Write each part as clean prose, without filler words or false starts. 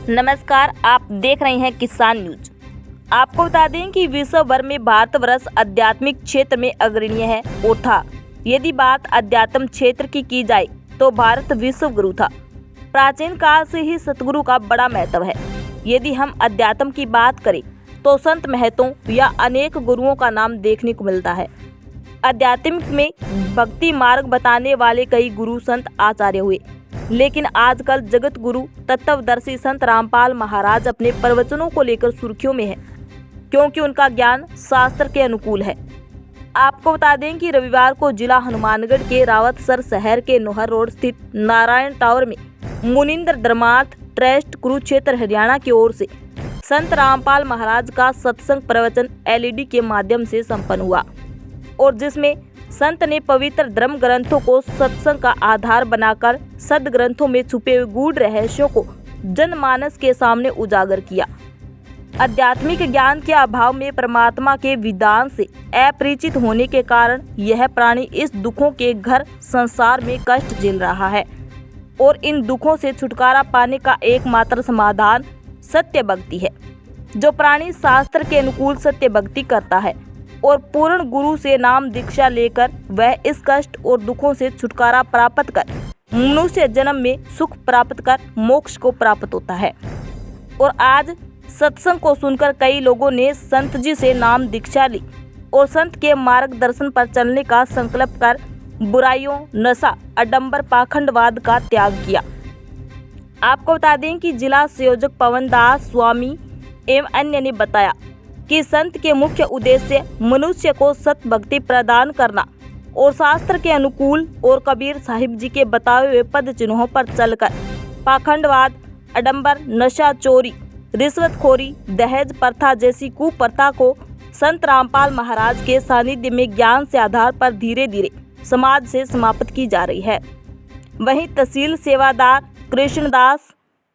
नमस्कार, आप देख रहे हैं किसान न्यूज। आपको बता दें कि विश्व भर में भारतवर्ष आध्यात्मिक क्षेत्र में अग्रणीय है और था। यदि बात अध्यात्म क्षेत्र की जाए तो भारत विश्व गुरु था। प्राचीन काल से ही सतगुरु का बड़ा महत्व है। यदि हम अध्यात्म की बात करें तो संत महतों या अनेक गुरुओं का नाम देखने को मिलता है। आध्यात्मिक में भक्ति मार्ग बताने वाले कई गुरु संत आचार्य हुए, लेकिन आजकल जगत गुरु तत्वदर्शी संत रामपाल महाराज अपने प्रवचनों को लेकर सुर्खियों में है, क्योंकि उनका ज्ञान शास्त्र के अनुकूल है। आपको बता दें कि रविवार को जिला हनुमानगढ़ के रावतसर शहर के नोहर रोड स्थित नारायण टावर में मुनिंद्र धर्मार्थ ट्रस्ट कुरुक्षेत्र हरियाणा की ओर से संत रामपाल महाराज का सत्संग प्रवचन LED के माध्यम से संपन्न हुआ, और जिसमें संत ने पवित्र धर्म ग्रंथों को सत्संग का आधार बनाकर सदग्रंथों में छुपे हुए गूढ़ रहस्यों को जनमानस के सामने उजागर किया। आध्यात्मिक ज्ञान के अभाव में परमात्मा के विधान से अपरिचित होने के कारण यह प्राणी इस दुखों के घर संसार में कष्ट झेल रहा है, और इन दुखों से छुटकारा पाने का एकमात्र समाधान सत्य भक्ति है। जो प्राणी शास्त्र के अनुकूल सत्य भक्ति करता है और पूर्ण गुरु से नाम दीक्षा लेकर वह इस कष्ट और दुखों से छुटकारा प्राप्त कर मनुष्य जन्म में सुख प्राप्त कर मोक्ष को प्राप्त होता है। और आज सत्संग को सुनकर कई लोगों ने संत जी से नाम दीक्षा ली और संत के मार्गदर्शन पर चलने का संकल्प कर बुराइयों, नशा, आडंबर, पाखंडवाद का त्याग किया। आपको बता दें कि जिला संयोजक पवन दास स्वामी एवं अन्य ने बताया कि संत के मुख्य उद्देश्य मनुष्य को सत भक्ति प्रदान करना और शास्त्र के अनुकूल और कबीर साहिब जी के बताए हुए पद चिन्हों पर चलकर पाखंडवाद, आडंबर, नशा, चोरी, रिश्वतखोरी, दहेज प्रथा जैसी कुप्रथा को संत रामपाल महाराज के सानिध्य में ज्ञान से आधार पर धीरे धीरे समाज से समाप्त की जा रही है। वहीं तहसील सेवादार कृष्णदास,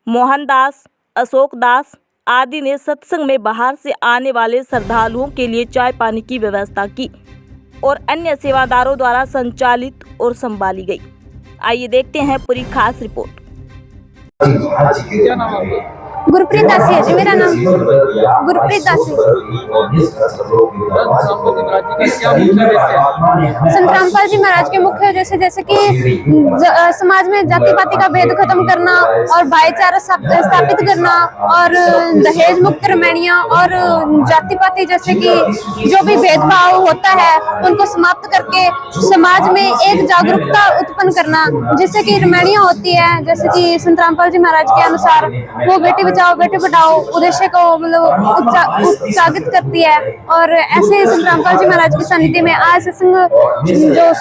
मोहनदास, अशोक दास आदि ने सत्संग में बाहर से आने वाले श्रद्धालुओं के लिए चाय पानी की व्यवस्था की और अन्य सेवादारों द्वारा संचालित और संभाली गई। आइए देखते हैं पूरी खास रिपोर्ट। क्या नाम है? गुरप्रीत दासी है जी मेरा नाम। गुरप्रीत दासी। संत रामपाल जी महाराज के मुख्य जैसे कि समाज में जाति पाति का भेद खत्म करना और भाईचारा स्थापित करना और दहेज मुक्त रमणियां और जाति पाति जैसे कि जो भी भेदभाव होता है उनको समाप्त करके समाज में एक जागरूकता उत्पन्न करना, जिससे कि रमणियां होती है जैसे कि संत रामपाल जी महाराज के अनुसार वो बेटी बचाओ बेटी पढ़ाओ उद्देश्य को मतलब उत्साहित करती है। और ऐसे संत रामपाल जी महाराज के सानिध्य में आज सत्संग जो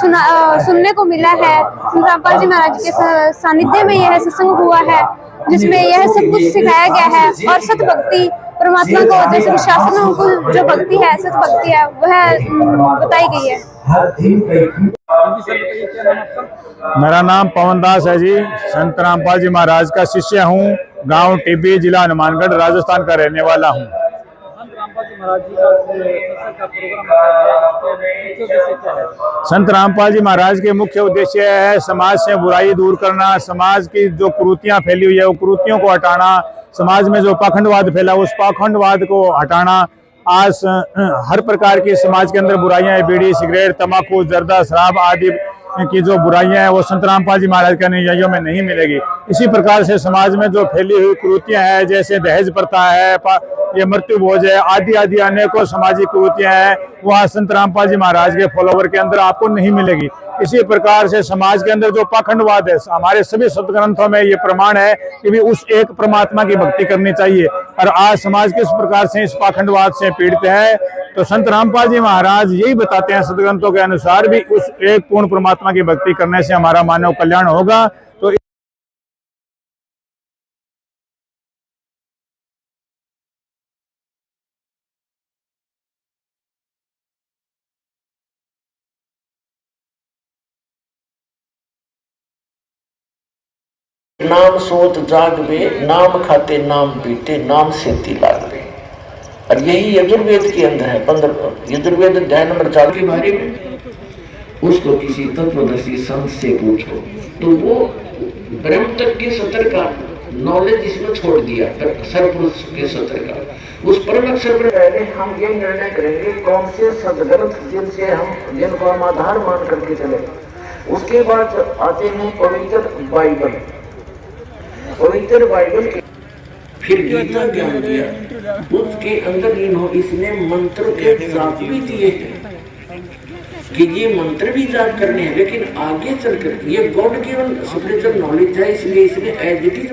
सुनने को मिला है, संत रामपाल जी महाराज के सानिध्य में यह सत्संग हुआ है जिसमें यह सब कुछ सिखाया गया है। और सत भक्ति परमात्मा को जैसे शास्त्रों को जो भक्ति है सत भक्ति है वह बताई गई है। मेरा नाम पवन दास है जी। संत रामपाल जी महाराज का शिष्य हूँ। गांव टिब्बी, जिला हनुमानगढ़, राजस्थान का रहने वाला हूँ। संत रामपाल जी महाराज के मुख्य उद्देश्य है समाज से बुराई दूर करना, समाज की जो कुरीतियां फैली हुई है वो कुरीतियों को हटाना, समाज में जो पाखंडवाद फैला उस पाखंडवाद को हटाना। आज हर प्रकार की समाज के अंदर बुराइयां, बीड़ी, सिगरेट, तंबाकू, जर्दा, शराब आदि की जो बुराइयां हैं वो संत रामपाल जी महाराज के अनुयायियों में नहीं मिलेगी। इसी प्रकार से समाज में जो फैली हुई कुरीतियां हैं जैसे दहेज प्रथा है, ये मृत्यु भोज है, आदि आदि अनेकों सामाजिक कुरीतियां हैं वह संत रामपाल जी महाराज के फॉलोवर के अंदर आपको नहीं मिलेगी। इसी प्रकार से समाज के अंदर जो पाखंडवाद है, हमारे सभी सदग्रंथों में ये प्रमाण है कि भी उस एक परमात्मा की भक्ति करनी चाहिए। और आज समाज किस प्रकार से इस पाखंडवाद से पीड़ित है तो संत रामपाल जी महाराज यही बताते हैं सदग्रंथों के अनुसार भी उस एक पूर्ण परमात्मा की भक्ति करने से हमारा मानव कल्याण होगा। तो नाम सोत जाग बे, नाम खाते नाम पीते, नाम सेती लाग बे। और यही यजुर्वेद के अंदर है। 15 यजुर्वेद अध्याय नंबर 4 के बारे में उसको किसी तत्वदर्शी संत से पूछो तो वो ब्रह्म तक के सतर का नॉलेज इसमें छोड़ दिया सरपुरुष के सत्र का। उस परम अक्षर पर पहले हम ये निर्णय करेंगे कौन से सदग्रंथ जिनको हम आधार मान करके चले। उसके बाद आते हैं पवित्र बाइबल। पवित्र बाइबल के फिर गीता ज्ञान दिया, उसके अंदर इसने मंत्र के जाप भी दिए हैं कि ये मंत्र भी जाप करने हैं, लेकिन आगे चलकर ये गॉड गिवन स्पिरिचुअल नॉलेज है, इसलिए इसने एज इट इज